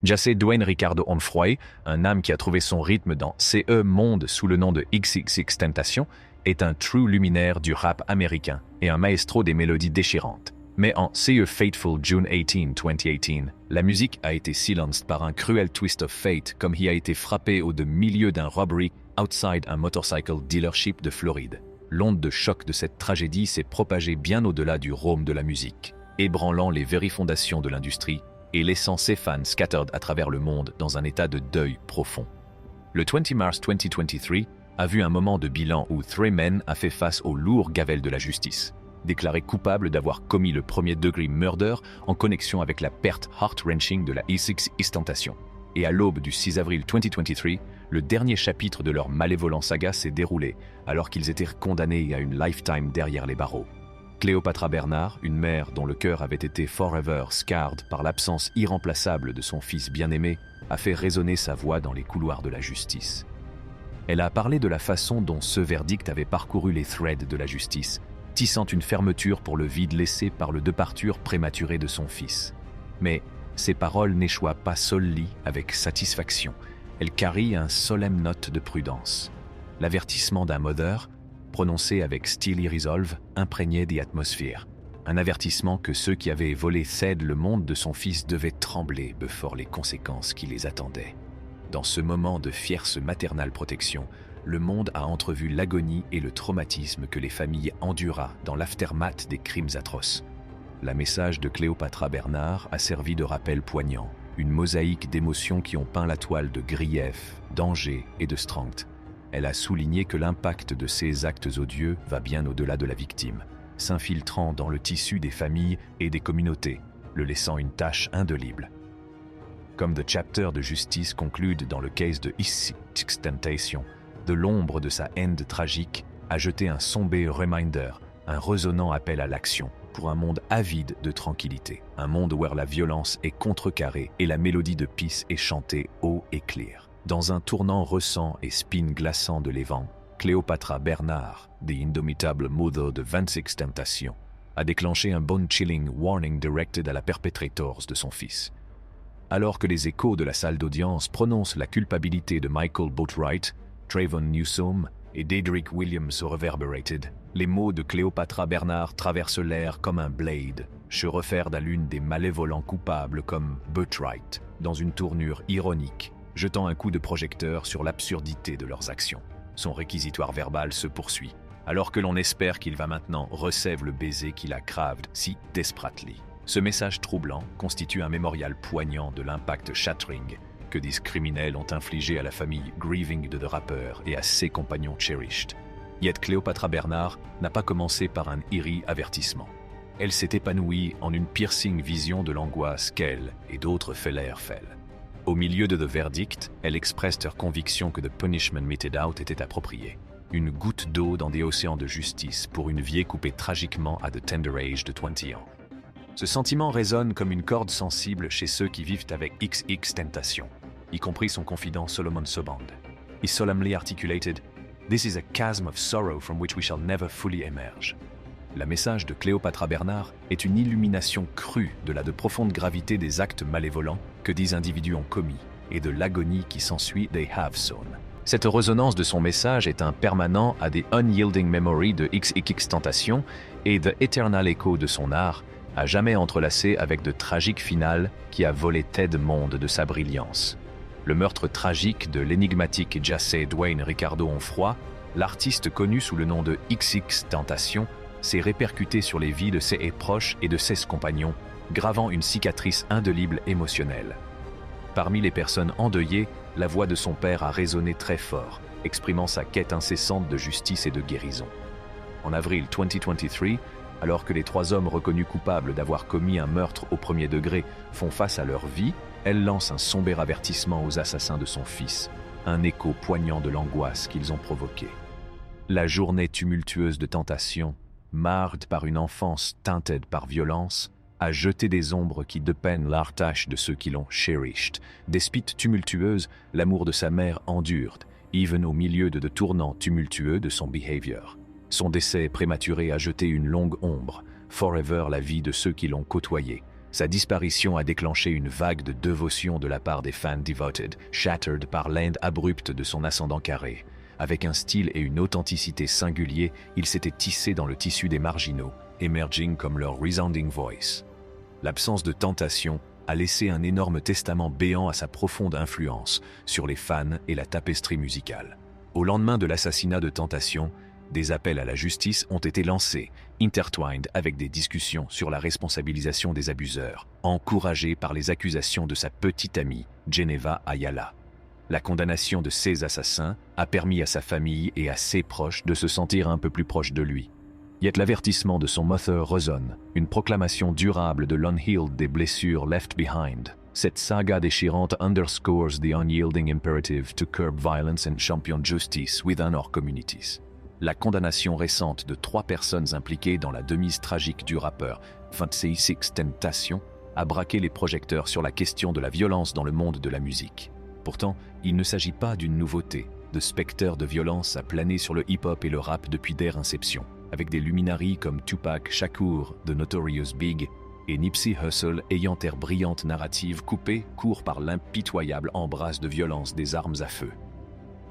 Jesse Dwayne Ricardo Onfroy, un âme qui a trouvé son rythme dans CE Monde sous le nom de XXXTentacion, est un true luminaire du rap américain et un maestro des mélodies déchirantes. Mais en CE Fateful June 18, 2018, la musique a été silenced par un cruel twist of fate comme il a été frappé au milieu d'un robbery outside un motorcycle dealership de Floride. L'onde de choc de cette tragédie s'est propagée bien au-delà du rhum de la musique, ébranlant les very fondations de l'industrie et laissant ses fans scattered à travers le monde dans un état de deuil profond. Le 20 mars 2023 a vu un moment de bilan où Three Men a fait face au lourd gavel de la justice, déclaré coupable d'avoir commis le premier degré murder en connexion avec la perte heart-wrenching de la XXXTentacion. Et à l'aube du 6 avril 2023, le dernier chapitre de leur malévolent saga s'est déroulé alors qu'ils étaient condamnés à une lifetime derrière les barreaux. Cléopatra Bernard, une mère dont le cœur avait été forever scarred par l'absence irremplaçable de son fils bien-aimé, a fait résonner sa voix dans les couloirs de la justice. Elle a parlé de la façon dont ce verdict avait parcouru les threads de la justice, tissant une fermeture pour le vide laissé par le departure prématuré de son fils. Mais ces paroles n'échouent pas solely avec satisfaction. Elles carrient un solemn note de prudence. L'avertissement d'un mother, prononcé avec steely resolve, imprégné des atmosphères. Un avertissement que ceux qui avaient volé Cède le monde de son fils devaient trembler before les conséquences qui les attendaient. Dans ce moment de fierce maternelle protection, le monde a entrevu l'agonie et le traumatisme que les familles endura dans l'aftermath des crimes atroces. La message de Cléopatra Bernard a servi de rappel poignant, une mosaïque d'émotions qui ont peint la toile de grief, danger et de strength. Elle a souligné que l'impact de ces actes odieux va bien au-delà de la victime, s'infiltrant dans le tissu des familles et des communautés, le laissant une tache indélébile. Comme The Chapter de justice conclude dans le case de XXXTentacion, de l'ombre de sa haine tragique a jeté un sombre reminder, un résonnant appel à l'action pour un monde avide de tranquillité, un monde où la violence est contrecarrée et la mélodie de peace est chantée haut et clair. Dans un tournant ressent et spin glaçant de l'évent, Cléopatra Bernard, The Indomitable Mother de 26Tentacion, a déclenché un bone-chilling warning directed à la perpetrators de son fils. Alors que les échos de la salle d'audience prononcent la culpabilité de Michael Boatwright, Trayvon Newsome et Dedrick Williams reverberated, les mots de Cléopatra Bernard traversent l'air comme un blade, se refaire à l'une des malévolents coupables comme Boatwright, dans une tournure ironique, jetant un coup de projecteur sur l'absurdité de leurs actions. Son réquisitoire verbal se poursuit, alors que l'on espère qu'il va maintenant recevoir le baiser qu'il a craved si desperately. Ce message troublant constitue un mémorial poignant de l'impact shattering que des criminels ont infligé à la famille grieving de The Rapper et à ses compagnons cherished. Yet Cléopatra Bernard n'a pas commencé par un eerie avertissement. Elle s'est épanouie en une piercing vision de l'angoisse qu'elle et d'autres fellèrent fell. Au milieu de The Verdict, elle expresse leur conviction que the punishment meted out était approprié. Une goutte d'eau dans des océans de justice pour une vie coupée tragiquement à the tender age de 20 ans. Ce sentiment résonne comme une corde sensible chez ceux qui vivent avec XXTentacion, y compris son confident Solomon Soband. He solemnly articulated, "This is a chasm of sorrow from which we shall never fully emerge." Le message de Cléopatra Bernard est une illumination crue de la profonde gravité des actes malévolents que des individus ont commis et de l'agonie qui s'ensuit they have sown. Cette résonance de son message est un permanent à des unyielding memory de XXXTentacion et the eternal echo de son art, à jamais entrelacé avec de tragiques finales qui a volé Ted Monde de sa brillance. Le meurtre tragique de l'énigmatique Jesse Dwayne Ricardo Onfroy, l'artiste connu sous le nom de XXTentacion, s'est répercuté sur les vies de ses proches et de ses compagnons, gravant une cicatrice indélébile émotionnelle. Parmi les personnes endeuillées, la voix de son père a résonné très fort, exprimant sa quête incessante de justice et de guérison. En avril 2023, alors que les 3 hommes reconnus coupables d'avoir commis un meurtre au premier degré font face à leur vie, elle lance un sombre avertissement aux assassins de son fils, un écho poignant de l'angoisse qu'ils ont provoquée. La journée tumultueuse de tentation, marred par une enfance teintée par violence, a jeté des ombres qui dépeignent l'artache de ceux qui l'ont cherished. Despite tumultueuse, l'amour de sa mère endure, even au milieu de tournants tumultueux de son behavior. Son décès prématuré a jeté une longue ombre, forever la vie de ceux qui l'ont côtoyé, Sa disparition a déclenché une vague de dévotion de la part des fans devoted, shattered par l'end abrupte de son ascendant carré. Avec un style et une authenticité singuliers, il s'était tissé dans le tissu des marginaux, émerging comme leur resounding voice. L'absence de Tentation a laissé un énorme testament béant à sa profonde influence sur les fans et la tapisserie musicale. Au lendemain de l'assassinat de Tentation, des appels à la justice ont été lancés, intertwined avec des discussions sur la responsabilisation des abuseurs, encouragés par les accusations de sa petite amie, Geneva Ayala. La condamnation de ces assassins a permis à sa famille et à ses proches de se sentir un peu plus proches de lui. Yet l'avertissement de son mother résonne, une proclamation durable de l'unhealed des blessures left behind. Cette saga déchirante underscores the unyielding imperative to curb violence and champion justice within our communities. La condamnation récente de 3 personnes impliquées dans la demise tragique du rappeur 26XXXTentacion a braqué les projecteurs sur la question de la violence dans le monde de la musique. Pourtant, il ne s'agit pas d'une nouveauté. De spectres de violence a plané sur le hip-hop et le rap depuis their inception, avec des luminaries comme Tupac Shakur, The Notorious Big, et Nipsey Hussle ayant air brillante narrative coupée court par l'impitoyable embrasse de violence des armes à feu.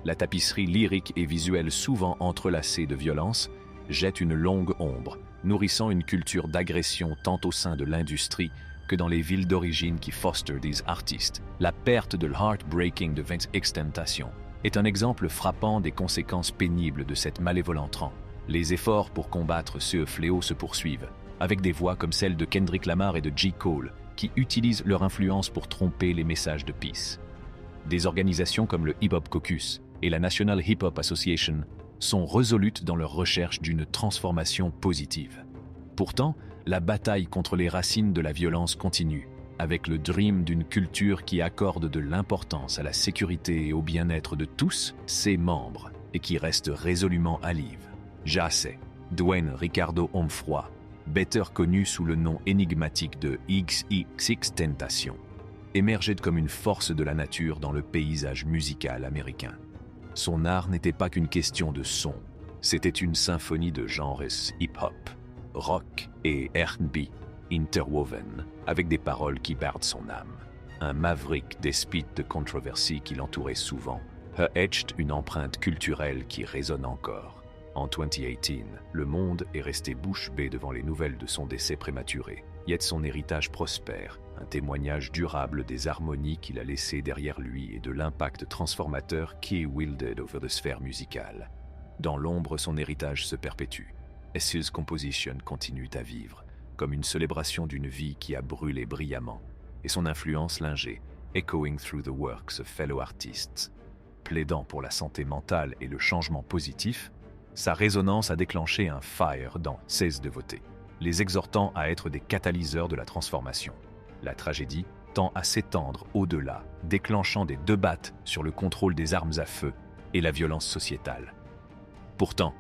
La tapisserie lyrique et visuelle souvent entrelacée de violence jette une longue ombre, nourrissant une culture d'agression tant au sein de l'industrie que dans les villes d'origine qui foster these artistes. La perte de l'heartbreaking de 26XTentacion est un exemple frappant des conséquences pénibles de cette malévolente rang. Les efforts pour combattre ce fléau se poursuivent, avec des voix comme celles de Kendrick Lamar et de J. Cole, qui utilisent leur influence pour tromper les messages de peace. Des organisations comme le Hip Hop Caucus et la National Hip Hop Association sont résolutes dans leur recherche d'une transformation positive. Pourtant, la bataille contre les racines de la violence continue, avec le dream d'une culture qui accorde de l'importance à la sécurité et au bien-être de tous ses membres et qui reste résolument alive. Jace, Dwayne Ricardo Homefroy, better connu sous le nom énigmatique de XXXTentacion, émergeait comme une force de la nature dans le paysage musical américain. Son art n'était pas qu'une question de son, c'était une symphonie de genres hip-hop, rock et R&B interwoven, avec des paroles qui bardent son âme. Un maverick despite de controversie qui l'entourait souvent, a etched une empreinte culturelle qui résonne encore. En 2018, le monde est resté bouche bée devant les nouvelles de son décès prématuré. Yet son héritage prospère, un témoignage durable des harmonies qu'il a laissées derrière lui et de l'impact transformateur qui est wielded over the sphère musicale. Dans l'ombre, son héritage se perpétue. Et ses compositions continuent à vivre, comme une célébration d'une vie qui a brûlé brillamment, et son influence lingée, echoing through the works of fellow artists. Plaidant pour la santé mentale et le changement positif, sa résonance a déclenché un fire dans ses dévotés, les exhortant à être des catalyseurs de la transformation. La tragédie tend à s'étendre au-delà, déclenchant des débats sur le contrôle des armes à feu et la violence sociétale. Pourtant,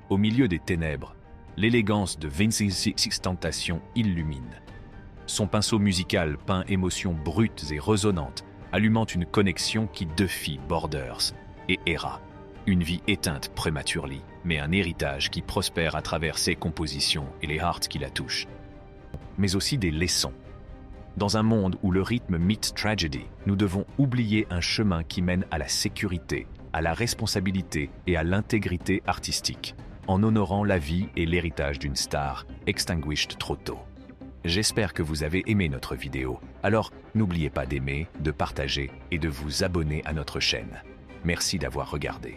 au milieu des ténèbres, l'élégance de 26XTentacion illumine. Son pinceau musical peint émotions brutes et résonnantes, allumant une connexion qui défie borders et era. Une vie éteinte prématurely, mais un héritage qui prospère à travers ses compositions et les hearts qui la touchent. Mais aussi des leçons. Dans un monde où le rythme meets tragedy, nous devons oublier un chemin qui mène à la sécurité, à la responsabilité et à l'intégrité artistique, en honorant la vie et l'héritage d'une star extinguished trop tôt. J'espère que vous avez aimé notre vidéo, alors n'oubliez pas d'aimer, de partager et de vous abonner à notre chaîne. Merci d'avoir regardé.